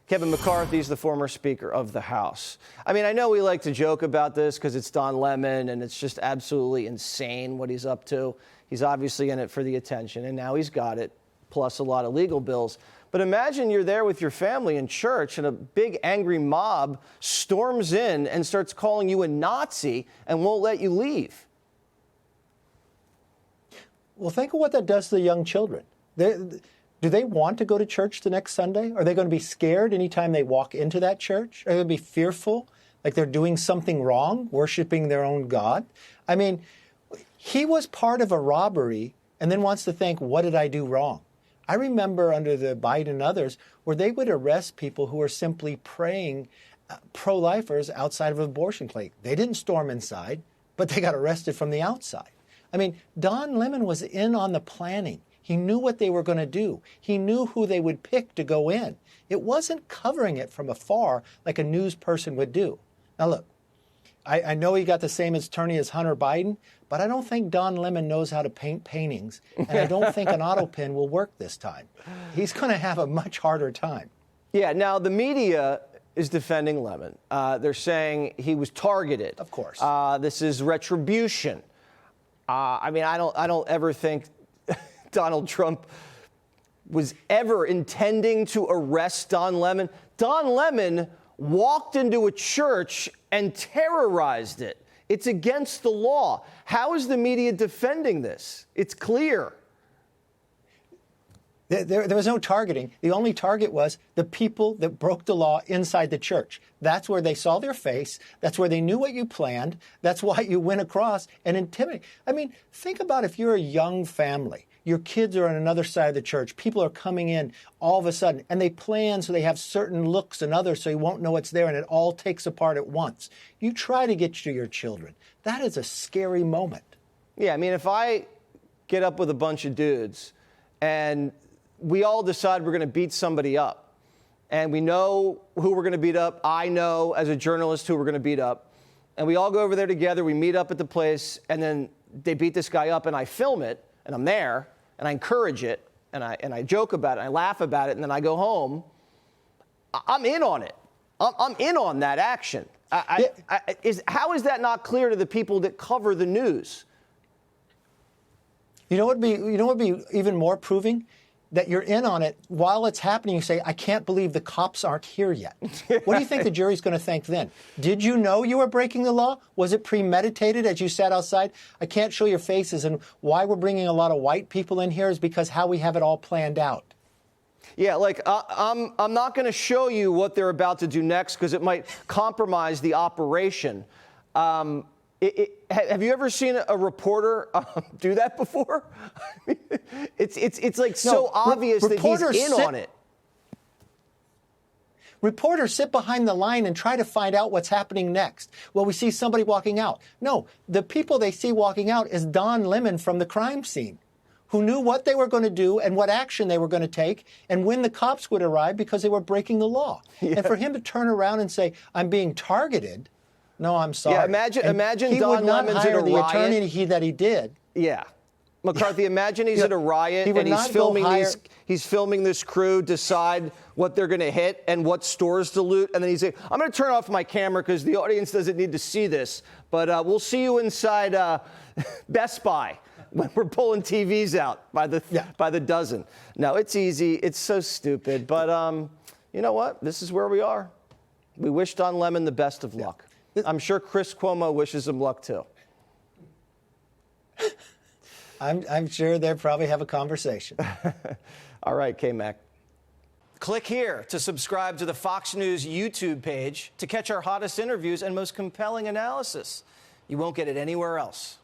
Kevin McCarthy is the former Speaker of the House. I mean, I know we like to joke about this because it's Don Lemon and it's just absolutely insane what he's up to. He's obviously in it for the attention, and now he's got it, plus a lot of legal bills. But imagine you're there with your family in church and a big angry mob storms in and starts calling you a Nazi and won't let you leave. Well, think of what that does to the young children. Do they want to go to church the next Sunday? Are they going to be scared anytime they walk into that church? Are they going to be fearful, like they're doing something wrong, worshiping their own God? I mean, he was part of a robbery and then wants to think, what did I do wrong? I remember under the Biden and others where they would arrest people who were simply praying pro-lifers outside of an abortion clinic. They didn't storm inside, but they got arrested from the outside. I mean, Don Lemon was in on the planning. He knew what they were going to do. He knew who they would pick to go in. It wasn't covering it from afar like a news person would do. Now, look, I know he got the same attorney as Hunter Biden, but I don't think Don Lemon knows how to paint paintings, and I don't think an auto pen will work this time. He's going to have a much harder time. Yeah, now the media is defending Lemon. They're saying he was targeted. Of course. This is retribution. I mean, I don't ever think Donald Trump was ever intending to arrest Don Lemon. Don Lemon walked into a church and terrorized it. It's against the law. How is the media defending this? It's clear. There was no targeting. The only target was the people that broke the law inside the church. That's where they saw their face. That's where they knew what you planned. That's why you went across and intimidated. I mean, think about if you're a young family. Your kids are on another side of the church. People are coming in all of a sudden, and they plan so they have certain looks and others so you won't know what's there, and it all takes apart at once. You try to get to your children. That is a scary moment. Yeah, I mean, if I get up with a bunch of dudes and we all decide we're going to beat somebody up, and we know who we're going to beat up. I know as a journalist who we're going to beat up. And we all go over there together. We meet up at the place, and then they beat this guy up, and I film it, and I'm there, and I encourage it, and I joke about it, and I laugh about it, and then I go home. I'm in on it. I'm in on that action. How is that not clear to the people that cover the news? You know what would be even more proving? That you're in on it while it's happening. You say, I can't believe the cops aren't here yet. What do you think the jury's going to think then? Did you know you were breaking the law? Was it premeditated as you sat outside? I can't show your faces, and why we're bringing a lot of white people in here is because how we have it all planned out. Yeah, like I'm not going to show you what they're about to do next because it might compromise the operation. Have you ever seen a reporter do that before? It's like so obvious that he's in on it. Reporters sit behind the line and try to find out what's happening next. Well, we see somebody walking out. No, the people they see walking out is Don Lemon from the crime scene, who knew what they were going to do and what action they were going to take and when the cops would arrive because they were breaking the law. Yeah. And for him to turn around and say, I'm being targeted. No, I'm sorry. Yeah, imagine Don Lemon's at a riot. The attorney that he did. Yeah. McCarthy, imagine he's at a riot and he's filming this crew decide what they're going to hit and what stores to loot. And then he's like, I'm going to turn off my camera because the audience doesn't need to see this. But we'll see you inside Best Buy when we're pulling TVs out by the dozen. No, it's easy. It's so stupid. But you know what? This is where we are. We wish Don Lemon the best of luck. I'm sure Chris Cuomo wishes him luck, too. I'm sure they'll probably have a conversation. All right, K-Mac. Click here to subscribe to the Fox News YouTube page to catch our hottest interviews and most compelling analysis. You won't get it anywhere else.